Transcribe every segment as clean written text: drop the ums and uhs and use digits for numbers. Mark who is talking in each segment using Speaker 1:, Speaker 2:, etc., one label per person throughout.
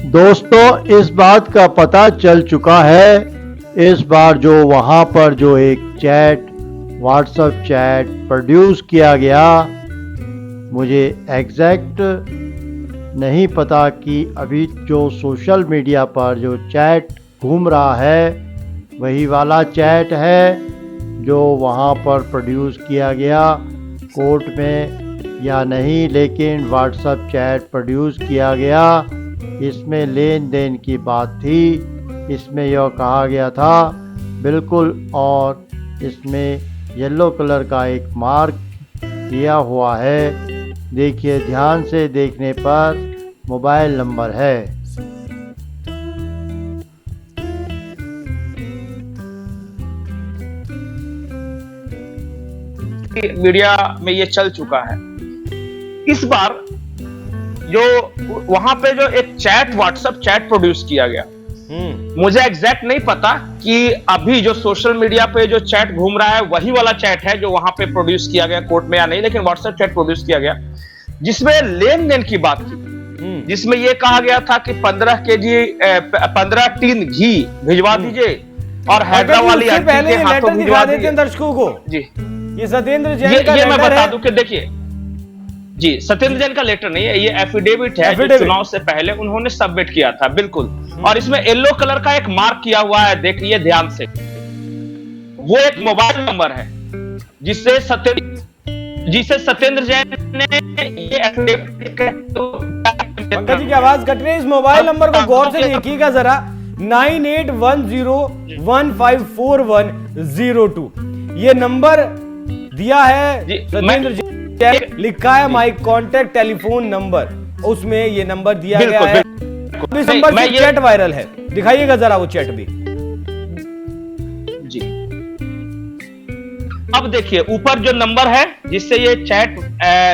Speaker 1: दोस्तों, इस बात का पता चल चुका है इस बार जो वहाँ पर जो एक चैट व्हाट्सएप चैट प्रोड्यूस किया गया, मुझे एग्जैक्ट नहीं पता कि अभी जो सोशल मीडिया पर जो चैट घूम रहा है वही वाला चैट है जो वहाँ पर प्रोड्यूस किया गया कोर्ट में या नहीं, लेकिन व्हाट्सएप चैट प्रोड्यूस किया गया। इसमें लेन देन की बात थी, इसमें यह कहा गया था बिल्कुल, और इसमें येलो कलर का एक मार्क किया हुआ है। देखिए, ध्यान से देखने पर मोबाइल नंबर है।
Speaker 2: मीडिया में ये चल चुका है। इस बार जो वहां पे जो एक चैट व्हाट्सएप चैट प्रोड्यूस किया गया, मुझे एग्जैक्ट नहीं पता कि अभी जो सोशल मीडिया पे जो चैट घूम रहा है वही वाला चैट है जो वहां पे प्रोड्यूस किया गया कोर्ट में या नहीं, लेकिन व्हाट्सएप चैट प्रोड्यूस किया गया जिसमें लेन देन की बात थी, जिसमें यह कहा गया था कि 15 टीन घी भिजवा दीजिए और हैदराबाद वाली
Speaker 3: पहले के हाथों भिजवा देते हैं दर्शकों को।
Speaker 2: जी,
Speaker 3: ये सत्येंद्र जैन का
Speaker 2: ये मैं
Speaker 3: लेटर
Speaker 2: बता
Speaker 3: है।
Speaker 2: दूं कि देखिए जी, सत्येंद्र जैन का लेटर नहीं है, ये एफिडेविट है जो चुनाव से पहले उन्होंने सबमिट किया था, बिल्कुल। और इसमें येलो कलर का एक मार्क किया हुआ है, देखिए ध्यान से। वो एक मोबाइल नंबर है जिससे सत्येंद्र जैन ने ये एफिडेविट।
Speaker 3: पंकज जी की आवाज कट रही है, इस मोबाइल नंबर को गौर से देखिएगा जरा, 9810154102। ये नंबर दिया है सत्येंद्र जैन, लिखा है माई कॉन्टैक्ट टेलीफोन नंबर, उसमें ये नंबर दिया गया है। इस नंबर से चैट वायरल है, दिखाइएगा जरा वो चैट भी।
Speaker 2: जी, अब देखिए ऊपर जो नंबर है जिससे ये चैट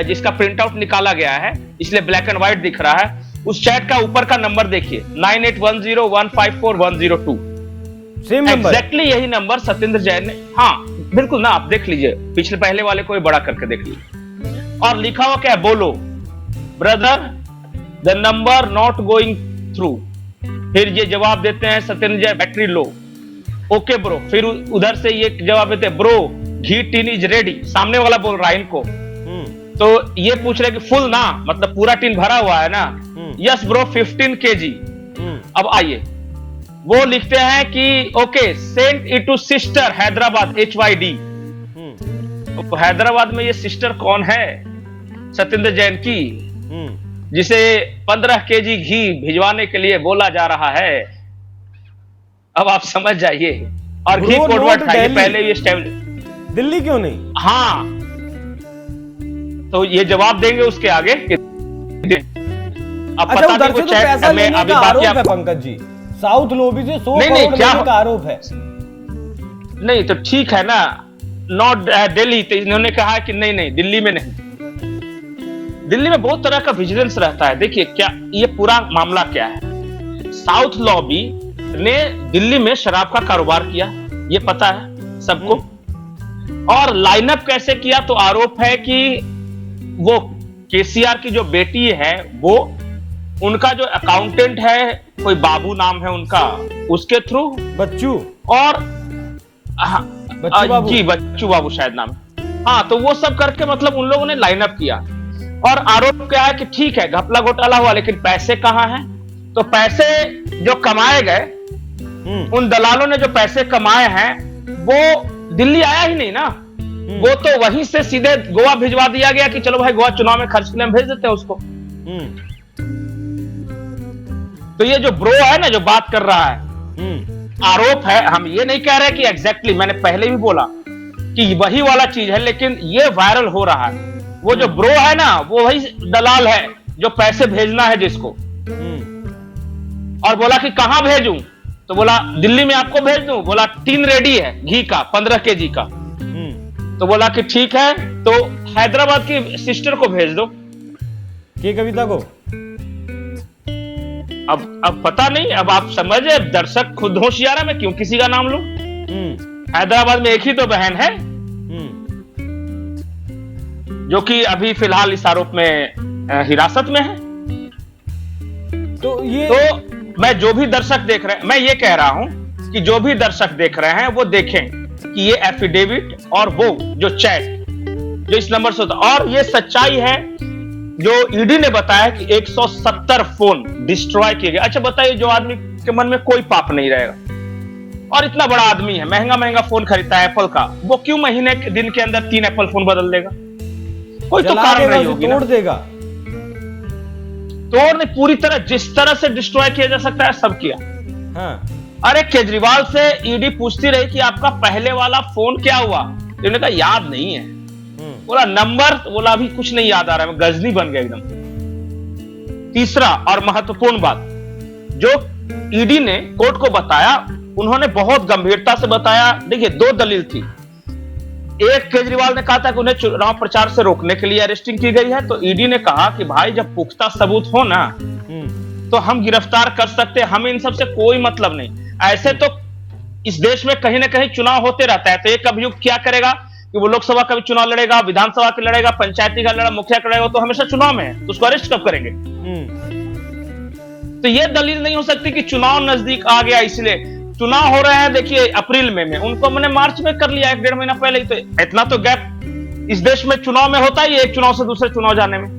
Speaker 2: जिसका प्रिंट आउट निकाला गया है, इसलिए ब्लैक एंड व्हाइट दिख रहा है, उस चैट का ऊपर का नंबर देखिए 9810154102।
Speaker 3: सेम नंबर,
Speaker 2: एग्जैक्टली यही नंबर सत्येंद्र जैन ने, हाँ बिल्कुल ना, आप देख लीजिए, पिछले पहले वाले को बड़ा करके देख लीजिए। और लिखा हुआ क्या है, बोलो brother the number not going through. फिर ये जवाब देते हैं Satyendra Jain, battery low, okay bro. फिर उधर से ये जवाब देते हैं, bro ghee tin is ready. सामने वाला बोल रहा है इनको, तो ये पूछ रहे कि फुल ना, मतलब पूरा टीन भरा हुआ है ना। Yes bro 15 kg। अब आइए, वो लिखते हैं कि okay send it to sister Hyderabad HYD। तो हैदराबाद में ये सिस्टर कौन है? सत्येंद्र जैन की, जिसे 15 kg घी भिजवाने के लिए बोला जा रहा है। अब आप समझ जाइए। और घी कोडवर्ड था, ये पहले ये
Speaker 3: दिल्ली क्यों नहीं?
Speaker 2: हाँ, तो ये जवाब देंगे उसके आगे। अब
Speaker 3: अच्छा, उधर से तो पैसा लेने का आरोप है पंकज जी, साउथ लॉबी से 100 करोड़ लेने का आरोप है।
Speaker 2: नहीं तो ठीक है ना, नॉट दिल्ली, तो इन्होंने कहा कि नहीं दिल्ली में नहीं। दिल्ली में बहुत तरह का विजिलेंस रहता है। देखिए क्या ये पूरा मामला क्या है, साउथ लॉबी ने दिल्ली में शराब का कारोबार किया, ये पता है सबको। और लाइनअप कैसे किया, तो आरोप है कि वो केसीआर की जो बेटी है, वो उनका जो अकाउंटेंट है, कोई बाबू नाम है उनका, उसके थ्रू,
Speaker 3: बच्चू,
Speaker 2: और
Speaker 3: बाबू।
Speaker 2: जी बच्चू बाबू शायद नाम। हाँ, तो वो सब करके मतलब उन लोगों ने लाइनअप किया। और आरोप क्या है कि ठीक है घपला घोटाला हुआ, लेकिन पैसे कहां हैं? तो पैसे जो कमाए गए, उन दलालों ने जो पैसे कमाए हैं वो दिल्ली आया ही नहीं ना, वो तो वहीं से सीधे गोवा भिजवा दिया गया कि चलो भाई गोवा चुनाव में खर्च के लिए हम भेज देते हैं उसको। तो ये जो ब्रो है ना, जो बात कर रहा है, आरोप है, हम ये नहीं कह रहे कि एग्जैक्टली, मैंने पहले भी बोला कि वही वाला चीज है, लेकिन ये वायरल हो रहा है। वो जो ब्रो है ना, वो वही दलाल है जो पैसे भेजना है जिसको। और बोला कि कहां भेजूं, तो बोला दिल्ली में आपको भेज दूं। बोला टीन रेडी है घी का 15 kg का। तो बोला कि ठीक है, तो हैदराबाद की सिस्टर को भेज दो,
Speaker 3: के कविता को।
Speaker 2: अब पता नहीं, अब आप समझे, दर्शक खुद होशियार है, मैं क्यों किसी का नाम लूं। हैदराबाद में एक ही तो बहन है जो कि अभी फिलहाल इस आरोप में हिरासत में है। तो मैं जो भी दर्शक देख रहे हैं, मैं ये कह रहा हूं कि जो भी दर्शक देख रहे हैं वो देखें कि ये एफिडेविट और वो जो चैट जो इस नंबर से होता, और ये सच्चाई है जो ईडी ने बताया कि 170 फोन डिस्ट्रॉय किए गए। अच्छा बताइए, जो आदमी के मन में कोई पाप नहीं रहेगा और इतना बड़ा आदमी है, महंगा महंगा फोन खरीदता है एप्पल का, वो क्यों महीने के दिन के अंदर 3 एप्पल फोन बदल देगा? कोई तो कारण नहीं होगी,
Speaker 3: तोड़ देगा।
Speaker 2: तोड़ नहीं, पूरी तरह जिस तरह से डिस्ट्रॉय किया जा सकता है सब किया।
Speaker 3: हाँ।
Speaker 2: अरे केजरीवाल से ईडी पूछती रही कि आपका पहले वाला फोन क्या हुआ, उन्होंने कहा याद नहीं है। बोला नंबर, बोला अभी कुछ नहीं याद आ रहा है, मैं गजनी बन गया एकदम। तीसरा और महत्वपूर्ण बात जो ईडी ने कोर्ट को बताया, उन्होंने बहुत गंभीरता से बताया। देखिए 2 दलील थी। एक, केजरीवाल ने कहा था कि उन्हें चुनाव प्रचार से रोकने के लिए अरेस्टिंग की गई है, तो ईडी ने कहा कि भाई जब पुख्ता सबूत हो ना तो हम गिरफ्तार कर सकते हैं, हमें इन सब से कोई मतलब नहीं। ऐसे तो इस देश में कहीं ना कहीं चुनाव होते रहता है, तो एक अभियुक्त क्या करेगा कि वो लोकसभा का भी चुनाव लड़ेगा, विधानसभा का लड़ेगा, पंचायती का लड़ा, मुखिया का लड़ेगा, तो हमेशा चुनाव में है, तो उसको अरेस्ट कब करेंगे? तो ये दलील नहीं हो सकती कि चुनाव नजदीक आ गया इसलिए। चुनाव हो रहे हैं, देखिए अप्रैल में उनको मैंने मार्च में कर लिया, 1-1.5 महीना पहले ही। तो इतना तो गैप इस देश में चुनाव में होता ही है, एक चुनाव से दूसरे चुनाव जाने में।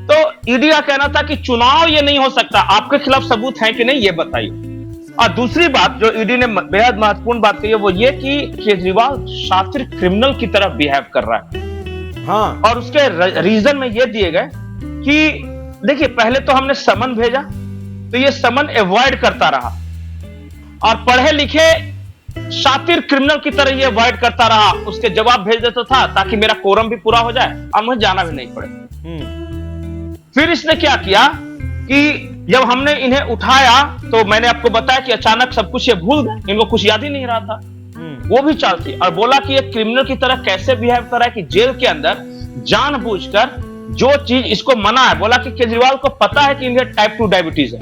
Speaker 2: तो ईडी का कहना था कि चुनाव ये नहीं हो सकता, आपके खिलाफ सबूत है कि नहीं ये बताइए। और दूसरी बात जो ईडी ने बेहद महत्वपूर्ण बात कही है वो ये कि केजरीवाल शातिर क्रिमिनल की तरह बिहेव कर रहा है।
Speaker 3: हाँ।
Speaker 2: और उसके रीजन में ये दिए गए कि देखिए पहले तो हमने समन भेजा, तो ये समन अवॉइड करता रहा और पढ़े लिखे शातिर क्रिमिनल की तरह ये अवॉइड करता रहा, उसके जवाब भेज देता था ताकि मेरा कोरम भी पूरा हो जाए और मुझे जाना भी नहीं पड़े। फिर इसने क्या किया कि जब हमने इन्हें उठाया तो मैंने आपको बताया कि अचानक सब कुछ ये भूल गए, इनको कुछ याद ही नहीं रहा था। वो भी चाल थी और बोला कि ये क्रिमिनल की तरह कैसे बिहेव कर रहा है कि जेल के अंदर जानबूझकर जो चीज इसको मना है, बोला कि केजरीवाल को पता है कि इन्हें टाइप 2 डायबिटीज है,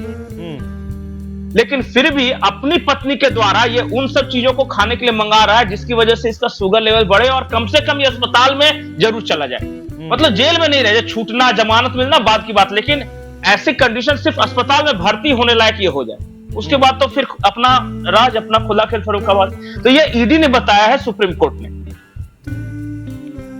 Speaker 2: लेकिन फिर भी अपनी पत्नी के द्वारा ये उन सब चीजों को खाने के लिए मंगा रहा है जिसकी वजह से इसका शुगर लेवल बढ़े और कम से कम ये अस्पताल में जरूर चला जाए। मतलब जेल में नहीं रह जाए, छूटना, जमानत मिलना बात की बात, लेकिन ऐसी कंडीशन सिर्फ अस्पताल में भर्ती होने लायक ये हो जाए, उसके बाद तो फिर अपना राज, अपना खुला खेल फर्रुखाबाद। तो ये ईडी ने बताया है सुप्रीम कोर्ट ने।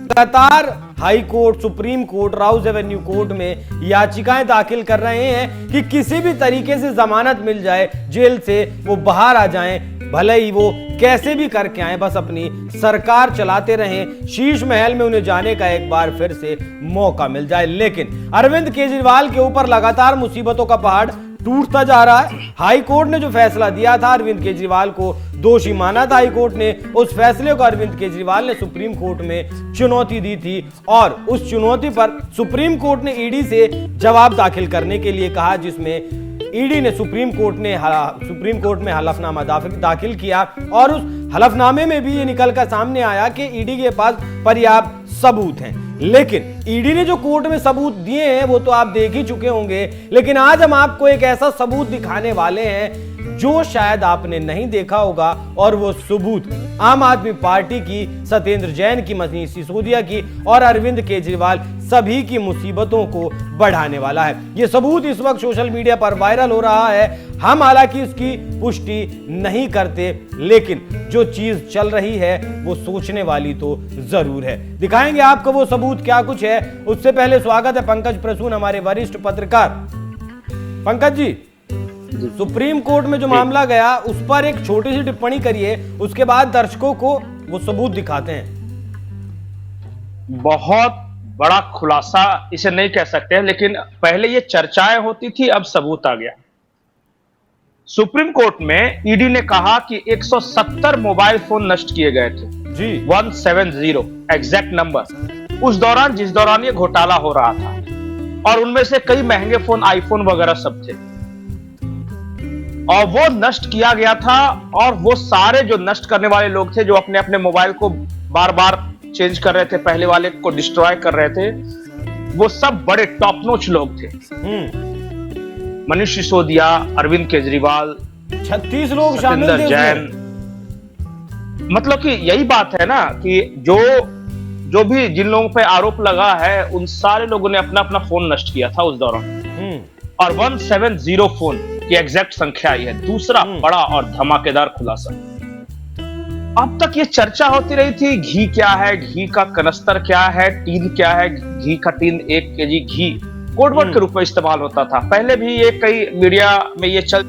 Speaker 3: लगातार high court, supreme court, Rouse Avenue court में याचिकाएं दाखिल कर रहे हैं कि किसी भी तरीके से जमानत मिल जाए, जेल से वो बाहर आ जाएं, भले ही वो कैसे भी करके आए, बस अपनी सरकार चलाते रहें, शीश महल में उन्हें जाने का एक बार फिर से मौका मिल जाए। लेकिन अरविंद केजरीवाल के ऊपर लगातार मुसीबतों का पहाड़ टूटता जा रहा है। हाई कोर्ट ने जो फैसला दिया था, अरविंद केजरीवाल को दोषी माना था हाई कोर्ट ने, उस फैसले को अरविंद केजरीवाल ने सुप्रीम कोर्ट में चुनौती दी थी और उस चुनौती पर सुप्रीम कोर्ट ने ईडी से जवाब दाखिल करने के लिए कहा, जिसमें ईडी ने सुप्रीम कोर्ट में हलफनामा दाखिल किया और उस हलफनामे में भी ये निकल कर सामने आया कि ईडी के पास पर्याप्त सबूत हैं। लेकिन ईडी ने जो कोर्ट में सबूत दिए हैं वो तो आप देख ही चुके होंगे, लेकिन आज हम आपको एक ऐसा सबूत दिखाने वाले हैं जो शायद आपने नहीं देखा होगा, और वो सबूत आम आदमी पार्टी की, सत्येंद्र जैन की, मनीष सिसोदिया की और अरविंद केजरीवाल सभी की मुसीबतों को बढ़ाने वाला है। ये सबूत इस वक्त सोशल मीडिया पर वायरल हो रहा है। हम हालांकि इसकी पुष्टि नहीं करते, लेकिन जो चीज चल रही है वो सोचने वाली तो जरूर है। दिखाएंगे आपको वो सबूत क्या कुछ है। उससे पहले स्वागत है पंकज प्रसून, हमारे वरिष्ठ पत्रकार। पंकज जी, सुप्रीम कोर्ट में जो मामला गया उस पर एक छोटी सी टिप्पणी करिए, उसके बाद दर्शकों को वो सबूत दिखाते हैं।
Speaker 2: बहुत बड़ा खुलासा इसे नहीं कह सकते, लेकिन पहले ये चर्चाएं होती थी, अब सबूत आ गया। सुप्रीम कोर्ट में ईडी ने कहा कि 170 मोबाइल फोन नष्ट किए गए थे
Speaker 3: जी,
Speaker 2: 170 एग्जैक्ट नंबर, उस दौरान जिस दौरान ये घोटाला हो रहा था, और उनमें से कई महंगे फोन, आईफोन वगैरह सब थे, और वो नष्ट किया गया था। और वो सारे जो नष्ट करने वाले लोग थे, जो अपने अपने मोबाइल को बार बार चेंज कर रहे थे, पहले वाले को डिस्ट्रॉय कर रहे थे, वो सब बड़े टॉप नॉच लोग थे। मनीष सिसोदिया, अरविंद केजरीवाल,
Speaker 3: 36 लोग शामिल थे
Speaker 2: जैन। मतलब कि यही बात है ना कि जो भी जिन लोगों पे आरोप लगा है, उन सारे लोगों ने अपना अपना फोन नष्ट किया था उस दौरान। और 170 फोन की एग्जैक्ट संख्या आई है। दूसरा बड़ा और धमाकेदार खुलासा, अब तक ये चर्चा होती रही थी घी क्या है, घी का कनस्तर क्या है, टीन क्या है, घी का टीन 1 केजी घी कोडवर्ड के रूप में इस्तेमाल होता था। पहले भी ये कई मीडिया में ये चल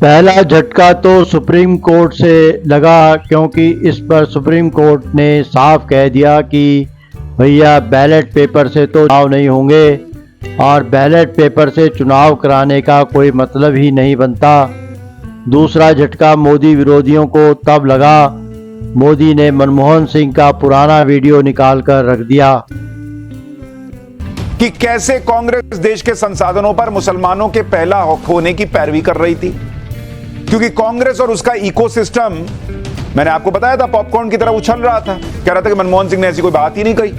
Speaker 1: पहला झटका तो सुप्रीम कोर्ट से लगा, क्योंकि इस पर सुप्रीम कोर्ट ने साफ कह दिया कि भैया बैलेट पेपर से तो चुनाव नहीं होंगे और बैलेट पेपर से चुनाव कराने का कोई मतलब ही नहीं बनता। दूसरा झटका मोदी विरोधियों को तब लगा, मोदी ने मनमोहन सिंह का पुराना वीडियो निकालकर रख दिया
Speaker 4: कि कैसे कांग्रेस देश के संसाधनों पर मुसलमानों के पहला हक होने की पैरवी कर रही थी, क्योंकि कांग्रेस और उसका इकोसिस्टम, मैंने आपको बताया था, पॉपकॉर्न की तरह उछल रहा था। कह रहा था कि मनमोहन सिंह ने ऐसी कोई बात ही नहीं कही।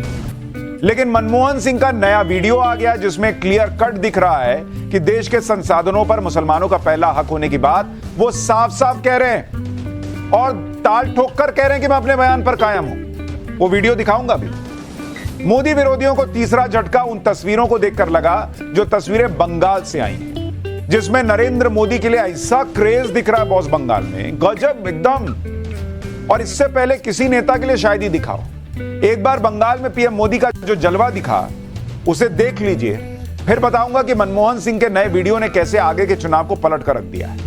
Speaker 4: लेकिन मनमोहन सिंह का नया वीडियो आ गया जिसमें क्लियर कट दिख रहा है कि देश के संसाधनों पर मुसलमानों का पहला हक होने की बात वो साफ साफ कह रहे हैं और ताल ठोक कर कह रहे हैं कि मैं अपने बयान पर कायम हूं। वो वीडियो दिखाऊंगा भी। मोदी विरोधियों को तीसरा झटका उन तस्वीरों को देखकर लगा जो तस्वीरें बंगाल से आई, जिसमें नरेंद्र मोदी के लिए ऐसा क्रेज दिख रहा है बॉस बंगाल में, गजब एकदम। और इससे पहले किसी नेता के लिए शायद ही दिखाओ। एक बार बंगाल में पीएम मोदी का जो जलवा दिखा उसे देख लीजिए, फिर बताऊंगा कि मनमोहन सिंह के नए वीडियो ने कैसे आगे के चुनाव को पलट कर रख दिया है।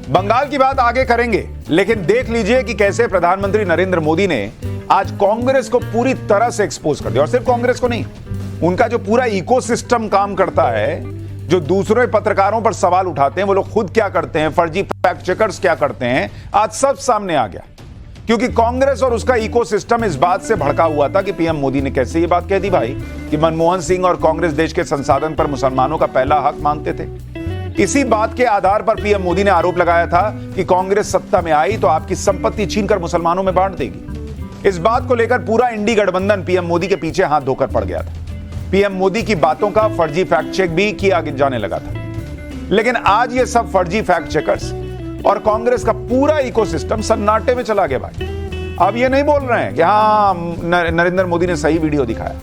Speaker 4: बंगाल की बात आगे करेंगे, लेकिन देख लीजिए कि कैसे प्रधानमंत्री नरेंद्र मोदी ने आज कांग्रेस को पूरी तरह से एक्सपोज कर दिया। और सिर्फ कांग्रेस को नहीं, उनका जो पूरा इकोसिस्टम काम करता है, जो दूसरे पत्रकारों पर सवाल उठाते हैं, वो लोग खुद क्या करते हैं, फर्जी फैक्ट चेकर्स क्या करते हैं, आज सब सामने आ गया। क्योंकि कांग्रेस और उसका इकोसिस्टम इस बात से भड़का हुआ था कि पीएम मोदी ने कैसे ये बात कह दी भाई कि मनमोहन सिंह और कांग्रेस देश के संसाधन पर मुसलमानों का पहला हक मांगते थे। इसी बात के आधार पर पीएम मोदी ने आरोप लगाया था कि कांग्रेस सत्ता में आई तो आपकी संपत्ति छीनकर मुसलमानों में बांट देगी। इस बात को लेकर पूरा इंडी गठबंधन पीएम मोदी के पीछे हाथ धोकर पड़ गया था। पीएम मोदी की बातों का फर्जी फैक्ट चेक भी किया जाने लगा था। लेकिन आज ये सब फर्जी फैक्ट चेकर्स और कांग्रेस का पूरा इकोसिस्टम सन्नाटे में चला गया भाई। अब ये नहीं बोल रहे हैं कि हाँ नरेंद्र मोदी ने सही वीडियो दिखाया।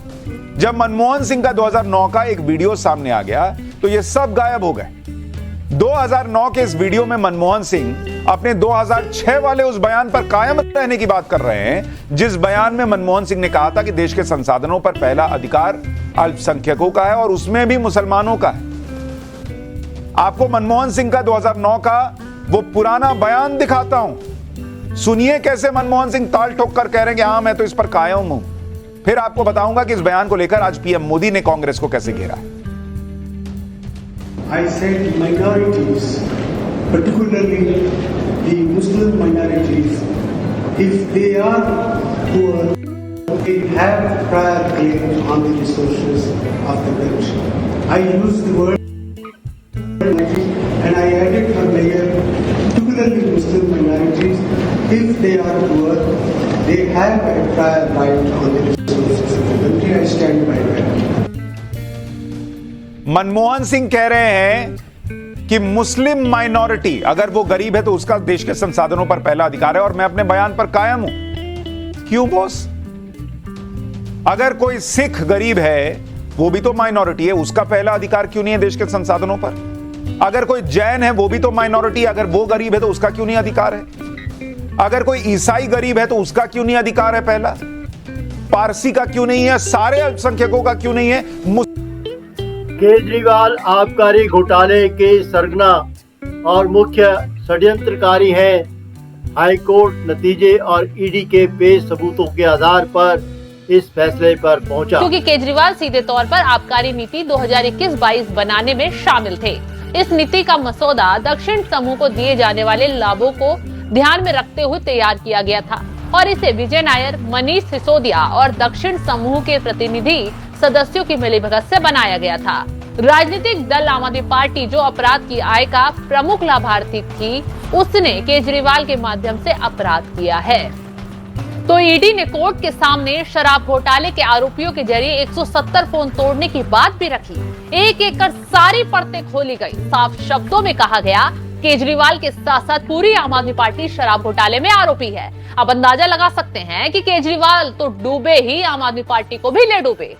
Speaker 4: जब मनमोहन सिंह का 2009 का एक वीडियो सामने आ गया तो ये सब गायब हो गए। 2009 के इस वीडियो में मनमोहन सिंह अपने 2006 वाले उस बयान पर कायम रहने की बात कर रहे हैं, जिस बयान में मनमोहन सिंह ने कहा था कि देश के संसाधनों पर पहला अधिकार अल्पसंख्यकों का है और उसमें भी मुसलमानों का है। आपको मनमोहन सिंह का 2009 का वो पुराना बयान दिखाता हूं, सुनिए कैसे मनमोहन सिंह ताल ठोक कर कह रहे हैं कि हाँ मैं तो इस पर कायम हूं। फिर आपको बताऊंगा कि इस बयान को लेकर आज पीएम मोदी ने कांग्रेस को कैसे घेरा है।
Speaker 5: I said minorities, particularly the Muslim minorities, if they are poor, they have prior claim on the resources of the country. I used the word minority and I added for mayor, particularly Muslim minorities, if they are poor, they have a prior right on the resources of the country. I stand by that.
Speaker 4: Manmohan Singh कह रहे हैं कि मुस्लिम minority अगर वो गरीब है तो उसका देश के संसाधनों पर पहला अधिकार है और मैं अपने बयान पर कायम हूं। क्यों बॉस? अगर कोई सिख गरीब है वो भी तो माइनॉरिटी है, उसका पहला अधिकार क्यों नहीं है देश के संसाधनों पर? अगर कोई जैन है वो भी तो माइनॉरिटी, अगर वो गरीब है तो उसका क्यों नहीं अधिकार है? अगर कोई ईसाई गरीब है तो उसका क्यों नहीं अधिकार है पहला? पारसी का क्यों नहीं है? सारे अल्पसंख्यकों का क्यों नहीं है?
Speaker 6: केजरीवाल आबकारी घोटाले के सरगना और मुख्य षड्यंत्रकारी हैं। हाईकोर्ट नतीजे और ईडी के पेश सबूतों के आधार पर इस फैसले पर पहुंचा,
Speaker 7: क्योंकि केजरीवाल सीधे तौर पर आबकारी नीति 2021-22 बनाने में शामिल थे। इस नीति का मसौदा दक्षिण समूह को दिए जाने वाले लाभों को ध्यान में रखते हुए तैयार किया गया था और इसे विजय नायर, मनीष सिसोदिया और दक्षिण समूह के प्रतिनिधि सदस्यों की मिलीभगत से बनाया गया था। राजनीतिक दल आम आदमी पार्टी जो अपराध की आय का प्रमुख लाभार्थी थी, उसने केजरीवाल के माध्यम से अपराध किया है। तो ईडी ने कोर्ट के सामने शराब घोटाले के आरोपियों के जरिए 170 फोन तोड़ने की बात भी रखी। एक एक कर सारी परतें खोली गई। साफ शब्दों में कहा गया, केजरीवाल के साथ साथ पूरी आम आदमी पार्टी शराब घोटाले में आरोपी है। अब अंदाजा लगा सकते हैं कि केजरीवाल तो डूबे ही, आम आदमी पार्टी को भी ले डूबे।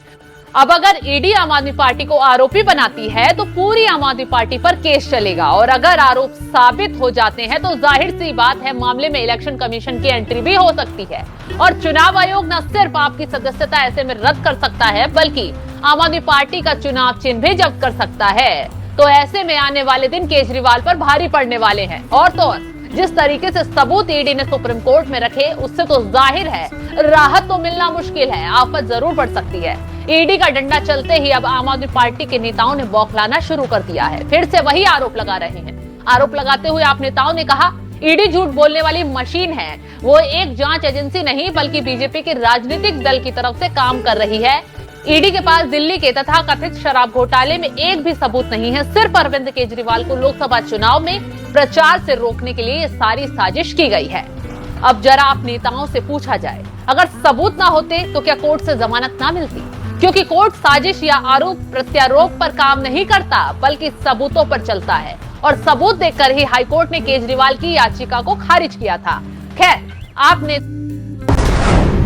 Speaker 7: अब अगर ईडी आम आदमी पार्टी को आरोपी बनाती है तो पूरी आम आदमी पार्टी पर केस चलेगा, और अगर आरोप साबित हो जाते हैं तो जाहिर सी बात है मामले में इलेक्शन कमीशन की एंट्री भी हो सकती है, और चुनाव आयोग न सिर्फ आपकी सदस्यता ऐसे में रद्द कर सकता है बल्कि आम आदमी पार्टी का चुनाव चिन्ह भी जब्त कर सकता है। तो ऐसे में आने वाले दिन केजरीवाल पर भारी पड़ने वाले हैं। और तो और जिस तरीके से सबूत ईडी ने सुप्रीम कोर्ट में रखे, उससे तो जाहिर है राहत तो मिलना मुश्किल है, आफत जरूर बढ़ सकती है। ईडी का डंडा चलते ही अब आम आदमी पार्टी के नेताओं ने बौखलाना शुरू कर दिया है। फिर से वही आरोप लगा रहे हैं। आरोप लगाते हुए आप नेताओं ने कहा, ईडी झूठ बोलने वाली मशीन है। वो एक जांच एजेंसी नहीं बल्कि बीजेपी के राजनीतिक दल की तरफ से काम कर रही है। ईडी के पास दिल्ली के तथा कथित शराब घोटाले में एक भी सबूत नहीं है। सिर्फ अरविंद केजरीवाल को लोकसभा चुनाव में प्रचार से रोकने के लिए ये सारी साजिश की गई है। अब जरा आप नेताओं से पूछा जाए, अगर सबूत ना होते तो क्या कोर्ट से जमानत ना मिलती? क्योंकि कोर्ट साजिश या आरोप प्रत्यारोप पर काम नहीं करता बल्कि सबूतों पर चलता है, और सबूत देखकर ही हाईकोर्ट ने केजरीवाल की याचिका को खारिज किया था। खैर, आपने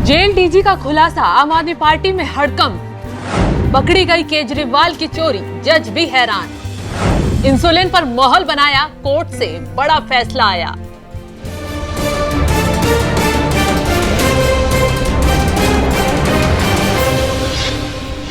Speaker 7: जेल डीजी का खुलासा, आम आदमी पार्टी में हड़कंप, पकड़ी गई केजरीवाल की चोरी, जज भी हैरान। इंसुलिन पर माहौल बनाया, कोर्ट से बड़ा फैसला आया।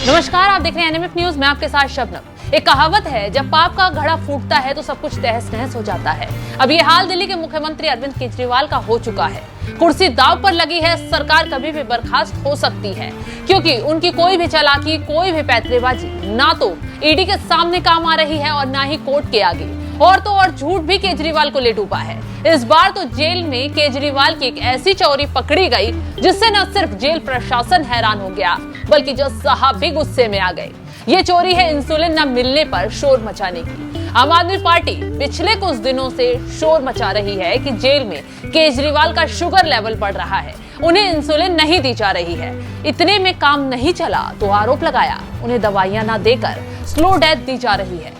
Speaker 7: नमस्कार, आप देख रहे हैं एनएमएफ न्यूज, मैं आपके साथ शबनम। एक कहावत है, जब पाप का घड़ा फूटता है तो सब कुछ तहस नहस हो जाता है। अब ये हाल दिल्ली के मुख्यमंत्री अरविंद केजरीवाल का हो चुका है। कुर्सी दांव पर लगी है, सरकार कभी भी बर्खास्त हो सकती है, क्योंकि उनकी कोई भी चालाकी, कोई भी पैतरेबाजी ना तो ईडी के सामने काम आ रही है और ना ही कोर्ट के आगे। और तो और झूठ भी केजरीवाल को ले डूबा है। इस बार तो जेल में केजरीवाल की एक ऐसी चोरी पकड़ी गई जिससे न सिर्फ जेल प्रशासन हैरान हो गया बल्कि जज साहब भी गुस्से में आ गए। ये चोरी है इंसुलिन न मिलने पर शोर मचाने की। आम आदमी पार्टी पिछले कुछ दिनों से शोर मचा रही है कि जेल में केजरीवाल का शुगर लेवल बढ़ रहा है, उन्हें इंसुलिन नहीं दी जा रही है। इतने में काम नहीं चला तो आरोप लगाया उन्हें दवाइयां ना देकर स्लो डेथ दी जा रही है,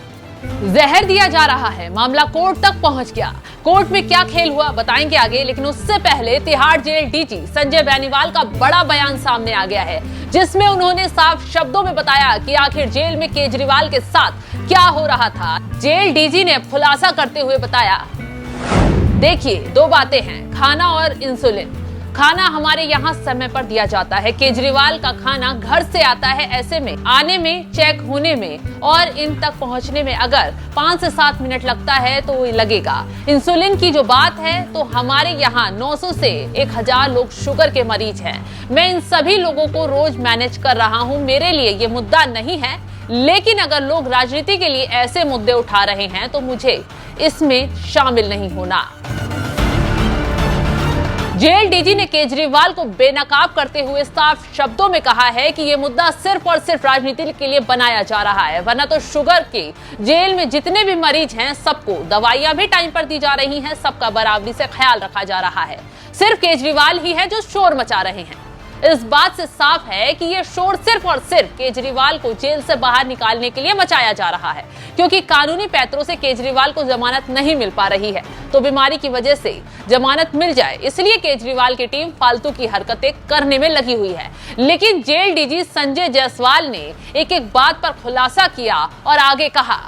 Speaker 7: जहर दिया जा रहा है। मामला कोर्ट तक पहुंच गया। कोर्ट में क्या खेल हुआ बताएंगे आगे, लेकिन उससे पहले तिहाड़ जेल डीजी संजय बेनीवाल का बड़ा बयान सामने आ गया है, जिसमें उन्होंने साफ शब्दों में बताया कि आखिर जेल में केजरीवाल के साथ क्या हो रहा था। जेल डीजी ने खुलासा करते हुए बताया, देखिए, दो बातें हैं, खाना और इंसुलिन। खाना हमारे यहाँ समय पर दिया जाता है, केजरीवाल का खाना घर से आता है। ऐसे में आने में, चेक होने में और इन तक पहुँचने में अगर 5 से 7 मिनट लगता है तो लगेगा। इंसुलिन की जो बात है तो हमारे यहाँ 900 से 1000 लोग शुगर के मरीज हैं। मैं इन सभी लोगों को रोज मैनेज कर रहा हूँ। मेरे लिए ये मुद्दा नहीं है, लेकिन अगर लोग राजनीति के लिए ऐसे मुद्दे उठा रहे हैं तो मुझे इसमें शामिल नहीं होना। जेल डीजी ने केजरीवाल को बेनकाब करते हुए साफ शब्दों में कहा है कि यह मुद्दा सिर्फ और सिर्फ राजनीति के लिए बनाया जा रहा है, वरना तो शुगर के जेल में जितने भी मरीज हैं सबको दवाइयां भी टाइम पर दी जा रही हैं, सबका बराबरी से ख्याल रखा जा रहा है। सिर्फ केजरीवाल ही है जो शोर मचा रहे हैं। इस बात से साफ है कि ये शोर सिर्फ और सिर्फ केजरीवाल को जेल से बाहर निकालने के लिए मचाया जा रहा है, क्योंकि कानूनी पैतरों से केजरीवाल को जमानत नहीं मिल पा रही है। तो बीमारी की वजह से जमानत मिल जाए, इसलिए केजरीवाल की टीम फालतू की हरकतें करने में लगी हुई है। लेकिन जेल डीजी संजय जायसवाल ने एक एक बात पर खुलासा किया और आगे कहा,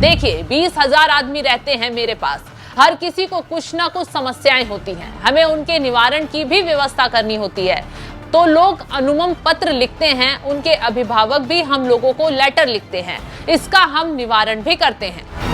Speaker 7: देखिए, 20,000 आदमी रहते हैं मेरे पास, हर किसी को कुछ ना कुछ समस्याएं होती हैं, हमें उनके निवारण की भी व्यवस्था करनी होती है। तो लोग अनुमन पत्र लिखते हैं, उनके अभिभावक भी हम लोगों को लेटर लिखते हैं, इसका हम निवारण भी करते हैं।